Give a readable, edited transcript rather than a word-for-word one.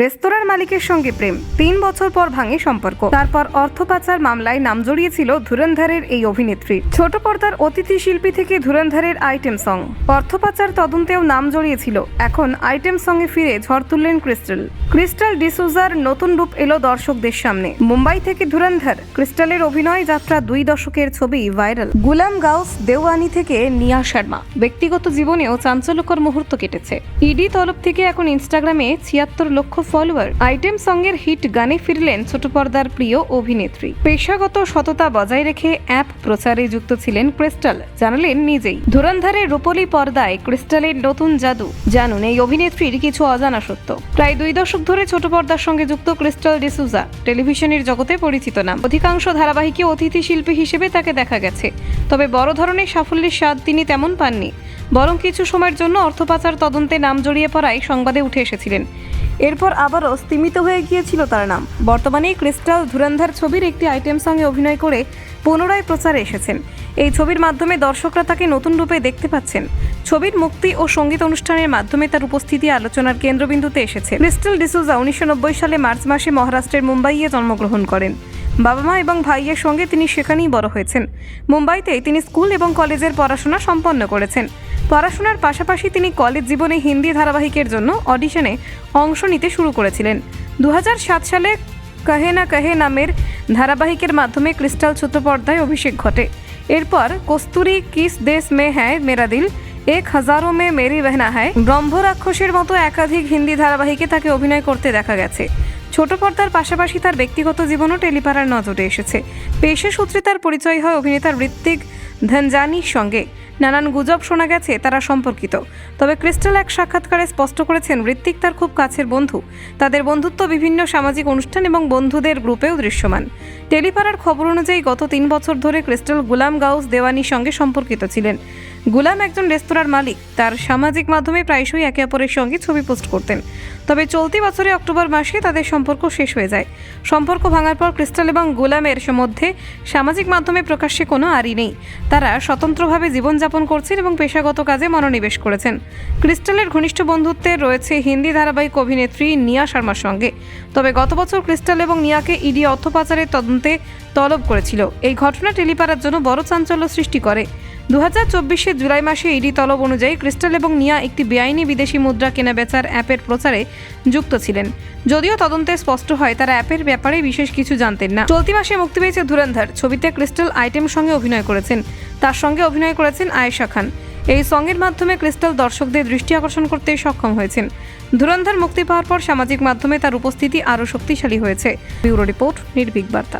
রেস্তোরাঁর মালিকের সঙ্গে প্রেম 3 বছর পর ভাঙে সম্পর্ক। তারপর অর্থ পাচার মামলায় নাম জড়িয়েছিল ধুরন্ধরের এই অভিনেত্রী। ছোট পর্দার অতিথি শিল্পী থেকে ধুরন্ধরের আইটেম সং, অর্থ পাচার তদন্তেও নাম জড়িয়েছিল। এখন আইটেম সঙ্গে ফিরে ঝড় তুললেন ক্রিস্টাল ডিসুজার নতুন রূপ এলো দর্শকদের সামনে। মুম্বাই থেকে ধুরন্ধর, ক্রিস্টালের অভিনয় যাত্রা 2 দশকের ছবি ভাইরাল। গুলাম গাউস দেওয়ানি থেকে নিয়া শর্মা, ব্যক্তিগত জীবনেও চাঞ্চল্যকর মুহূর্ত কেটেছে। ইডি তরফ থেকে এখন ইনস্টাগ্রামে 76 লক্ষ ফলোয়ার। আইটেম সঙ্গের হিট গানে ফিরলেন ছোট পর্দার প্রিয় অভিনেত্রী। পেশাগত সততা বজায় রেখে অ্যাপ প্রচারে যুক্ত ছিলেন ক্রিস্টাল, জানালেন নিজেই। ধুরন্ধরের রূপলি পর্দায় ক্রিস্টালের নতুন জাদু। জানুন এই অভিনেত্রীর কিছু অজানা সত্য। প্রায় 2 দশক ধরে ছোট পর্দার সঙ্গে যুক্ত ক্রিস্টাল ডিসুজা টেলিভিশনের জগতে পরিচিত নাম। অধিকাংশ ধারাবাহিকে অতিথি শিল্পী হিসেবে তাকে দেখা গেছে, তবে বড় ধরনের সাফল্যের স্বাদ তিনি তেমন পাননি। বরং কিছু সময়ের জন্য অর্থ পাচার তদন্তে নাম জড়িয়ে পড়ায় সংবাদে উঠে এসেছিলেন। এরপর আবারও স্তিমিত হয়ে গিয়েছিল তার নাম। বর্তমানে ক্রিস্টাল ধুরন্ধর ছবির একটি আইটেম সঙ্গে অভিনয় করে পুনরায় প্রচারে এসেছেন। এই ছবির মাধ্যমে দর্শকরা তাকে নতুন রূপে দেখতে পাচ্ছেন। ছবির মুক্তি ও সঙ্গীত অনুষ্ঠানের মাধ্যমে তার উপস্থিতি আলোচনার কেন্দ্রবিন্দুতে এসেছে। ক্রিস্টাল ডিসুজা 1990 সালে মার্চ মাসে মহারাষ্ট্রের মুম্বাইয়ে জন্মগ্রহণ করেন। বাবা মা এবং ভাইয়ের সঙ্গে তিনি সেখানেই বড় হয়েছেন। মুম্বাইতে তিনি স্কুল এবং কলেজের পড়াশোনা সম্পন্ন করেছেন। পড়াশোনার পাশাপাশি তিনি কলেজ জীবনে হিন্দি ধারাবাহিকের জন্য অডিশনে অংশ নিতে শুরু করেছিলেন। 2007 সালে কহে না কহে নামের ধারাবাহিকের মাধ্যমে ক্রিস্টাল ছোট পর্দায় অভিষেক ঘটে। এরপর কস্তুরি, কিস দেশ মে হ্যায় মেরা দিল, 1000 মে মেরি বেহনা হ্যায়, ব্রহ্ম রাক্ষসের মতো একাধিক হিন্দি ধারাবাহিকে তাকে অভিনয় করতে দেখা গেছে। ছোট পর্দার পাশাপাশি তার ব্যক্তিগত জীবনও টেলিপাড়ার নজরে এসেছে। পেশা সূত্রে তার পরিচয় হয় অভিনেতা ঋত্বিক ধনজানির সঙ্গে। নানান গুজব শোনা গেছে তারা সম্পর্কিত, তবে ক্রিস্টাল এক সাক্ষাৎকারে স্পষ্ট করেছেন ঋত্বিক তার খুব কাছের বন্ধু। তাদের বন্ধুত্ব বিভিন্ন সামাজিক অনুষ্ঠান এবং বন্ধুদের গ্রুপেও দৃশ্যমান। টেলিপাড়ার খবর অনুযায়ী গত 3 বছর ধরে ক্রিস্টাল গুলাম গাউস দেওয়ানির সঙ্গে সম্পর্কিত ছিলেন। গুলাম একজন রেস্তোরাঁর মালিক। তার সামাজিক মাধ্যমে প্রায়শই একে অপরের সঙ্গে ছবি পোস্ট করতেন। তবে চলতি বছরে অক্টোবর মাসে তাদের সম্পর্ক শেষ হয়ে যায়। সম্পর্ক ভাঙার পর ক্রিস্টাল এবং গুলামের মধ্যে সামাজিক মাধ্যমে প্রকাশ্যে কোনো আড়ি নেই। তারা স্বতন্ত্রভাবে জীবনযাপন করছেন এবং পেশাগত কাজে মনোনিবেশ করেছেন। ক্রিস্টালের ঘনিষ্ঠ বন্ধুত্বে রয়েছে হিন্দি ধারাবাহিক অভিনেত্রী নিয়া শর্মার সঙ্গে। তবে গত বছর ক্রিস্টাল এবং নিয়াকে ইডি অর্থ পাচারের তদন্তে তলব করেছিল। এই ঘটনা টেলিপাড়ার জন্য বড় চাঞ্চল্য সৃষ্টি করে। 2024 জুলাই মাসে ইডি তলব অনুযায়ী ক্রিস্টাল এবং নিয়া একটি বেআইনি বিদেশি মুদ্রা কেনাবেচার অ্যাপের প্রচারে যুক্ত ছিলেন। যদিও তদন্তে স্পষ্ট হয় তারা অ্যাপের ব্যাপারে বিশেষ কিছু জানতেন না। চলতি মাসে মুক্তি পেয়েছে ধুরন্ধর ছবিতে ক্রিস্টাল আইটেম সঙ্গে অভিনয় করেছেন। তার সঙ্গে অভিনয় করেছেন আয়েশা খান। এই সঙ্গের মাধ্যমে ক্রিস্টাল দর্শকদের দৃষ্টি আকর্ষণ করতে সক্ষম হয়েছেন। ধুরন্ধর মুক্তি পাওয়ার পর সামাজিক মাধ্যমে তার উপস্থিতি আরও শক্তিশালী হয়েছে। ব্যুরো রিপোর্ট, নির্ভীক বার্তা।